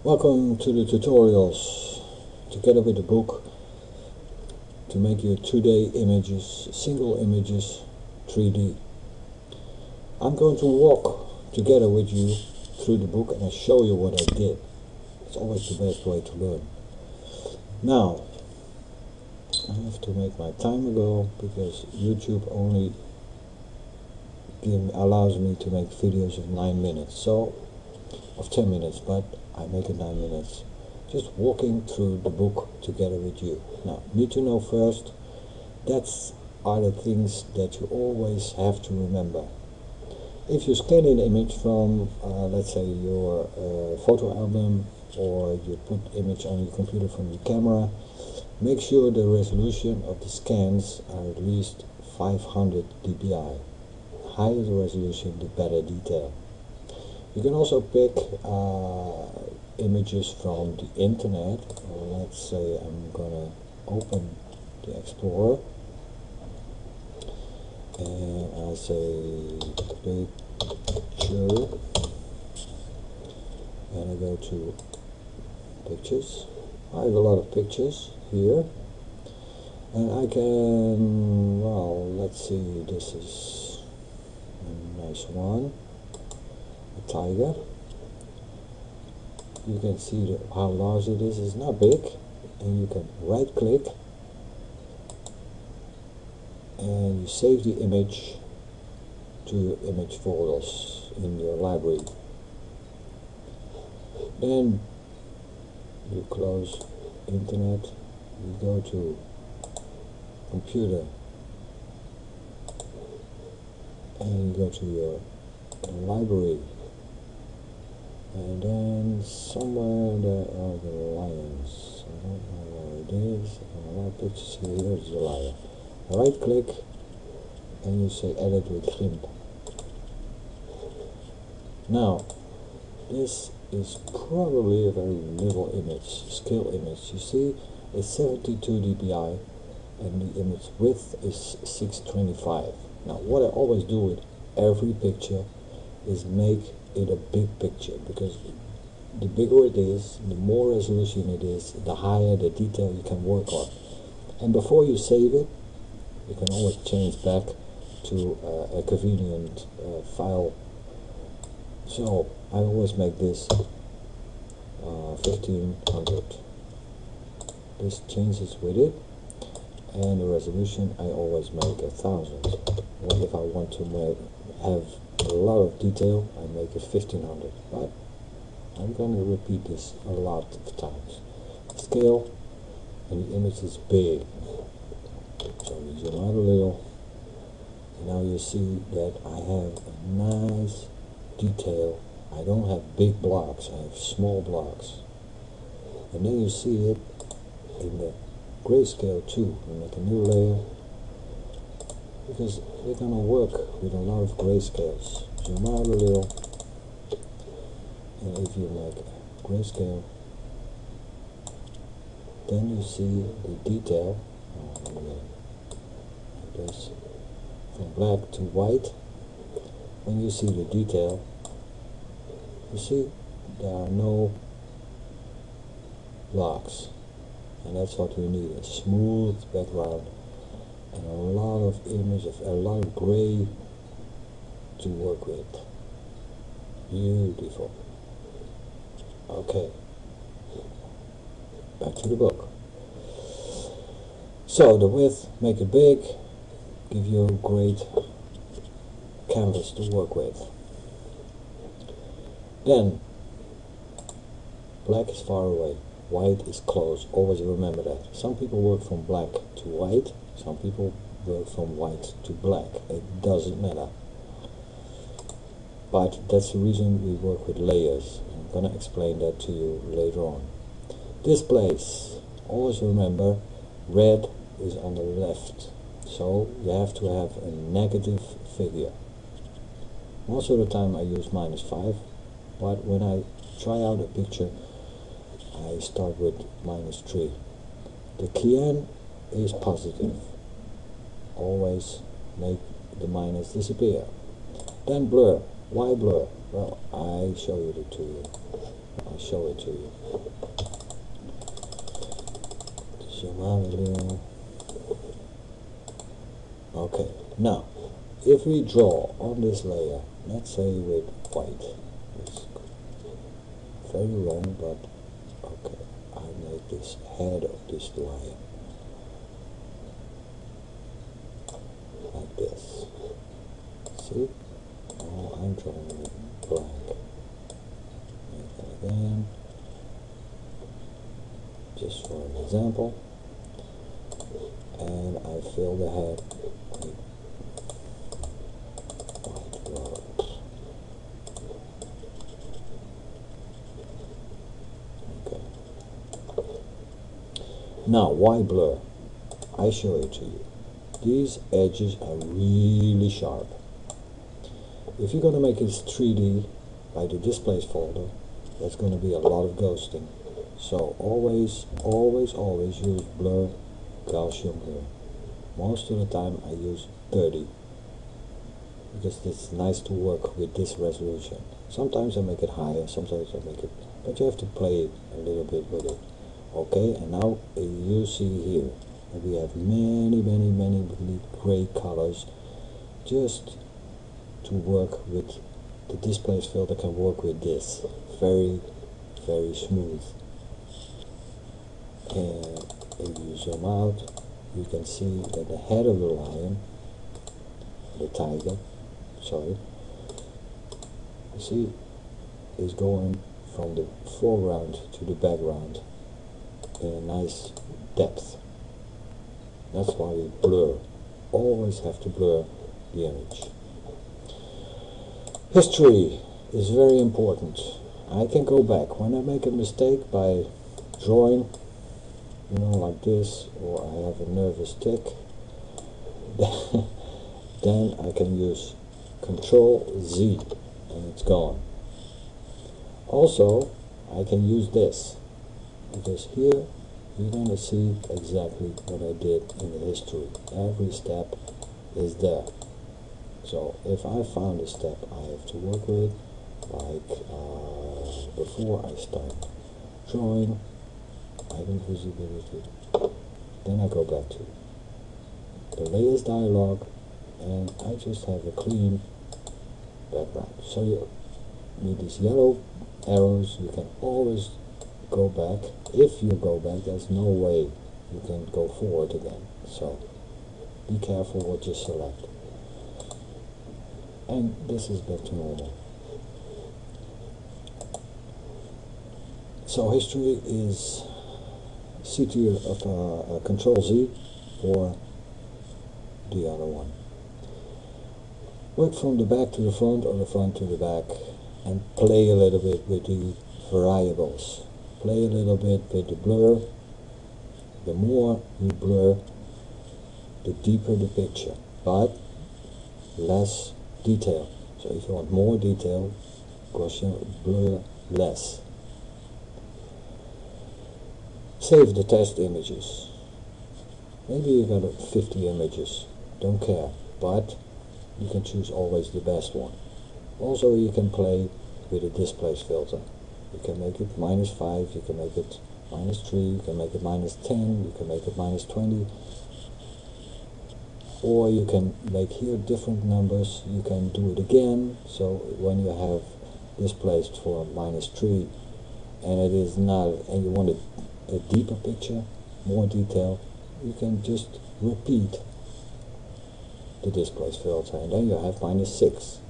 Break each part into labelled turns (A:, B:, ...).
A: Welcome to the tutorials together with the book to make your 2D images, single images, 3D. I'm going to walk together with you through the book and I show you what I did. It's always the best way to learn. Now, I have to make my timer go because YouTube only allows me to make videos of 9 minutes, so of 10 minutes, but I make it 9 minutes. Just walking through the book together with you. Now, need to know first, that's are the things that you always have to remember. If you scan an image from, let's say, your photo album, or you put image on your computer from your camera, make sure the resolution of the scans are at least 500 dpi. Higher the resolution, the better detail. You can also pick images from the internet. Let's say I'm gonna open the Explorer and I say picture and I go to pictures. I have a lot of pictures here and I can, well, let's see, this is a nice one, a tiger. You can see how large it is. It's not big, and you can right click and you save the image to your image folders in your library. Then you close internet, you go to computer and you go to your library, and then somewhere there are the lions. I don't know where it is. A lot of pictures here. Here's the lion. Right click and you say edit with GIMP. Now this is probably a very little image, scale image. You see it's 72 dpi and the image width is 625. Now what I always do with every picture is make it a big picture, because the bigger it is, the more resolution it is, the higher the detail you can work on. And before you save it, you can always change back to a convenient file. So I always make this 1500. This changes with it, and the resolution I always make 1000. What if I want to have a lot of detail, I make it 1500, but I'm going to repeat this a lot of times. Scale, and the image is big, so we zoom out a little, and now you see that I have a nice detail. I don't have big blocks, I have small blocks, and then you see it in the grayscale too. We make a new layer, because we're going to work with a lot of grayscales. Zoom out a little, and if you make grayscale, then you see the detail. Like this, from black to white. When you see the detail, you see there are no blocks, and that's what we need, a smooth background and a lot of images, a lot of gray to work with. Beautiful. Okay, back to the book. So the width, make it big, give you a great canvas to work with. Then black is far away, white is close. Always remember that. Some people work from black to white, some people work from white to black. It doesn't matter. But that's the reason we work with layers. I'm going to explain that to you later on. This place, always remember, red is on the left. So you have to have a negative figure. Most of the time I use -5, but when I try out a picture, I start with -3. The cyan is positive. Always make the minus disappear. Then blur. Why blur? Well, I show you to you. I'll show it to you. Zoom out a little. Okay, now if we draw on this layer, let's say with white, it's very long, but okay, I make this head of this lion like this. See? Now I'm drawing it black. Make that again, just for an example, and I fill the head with white blur. Okay. Now, why blur? I show it to you. These edges are really sharp. If you're going to make it 3D by the displays folder, that's going to be a lot of ghosting. So always use blur, Gaussian blur. Most of the time I use 30 because it's nice to work with this resolution. Sometimes I make it higher, sometimes I make it, but you have to play a little bit with it. Okay, and now you see here that we have many gray colors just to work with. The displays filter can work with this very smooth. And if you zoom out, you can see that the head of the lion, the tiger, sorry, you see, is going from the foreground to the background in a nice depth. That's why we blur. Always have to blur the image. History is very important. I can go back. When I make a mistake by drawing, you know, like this, or I have a nervous tick, then I can use Control Z and it's gone. Also, I can use this, because here you're going to see exactly what I did in the history. Every step is there. So if I found a step I have to work with, like before I start drawing, item visibility, then I go back to the layers dialog, and I just have a clean background. So you need these yellow arrows. You can always go back. If you go back, there's no way you can go forward again. So be careful what you select. And this is back to normal. So history is CT of Control Z or the other one. Work from the back to the front or the front to the back, and play a little bit with the variables. Play a little bit with the blur. The more you blur, the deeper the picture, but less detail. So if you want more detail, Gaussian blur less. Save the test images. Maybe you got 50 images, don't care, but you can choose always the best one. Also, you can play with the displays filter. You can make it -5, you can make it -3, you can make it -10, you can make it -20, or you can make here different numbers. You can do it again, so when you have this placed for -3 and it is not, and you want a deeper picture, more detail, you can just repeat the displays filter, and then you have -6.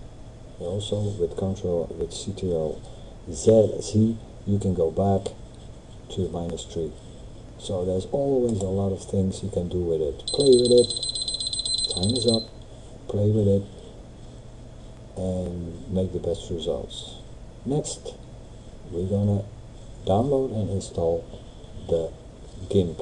A: Also with CTRL Z, you can go back to -3. So there's always a lot of things you can do with it. Play with it. Time is up. Play with it and make the best results. Next, we're gonna download and install the GIMP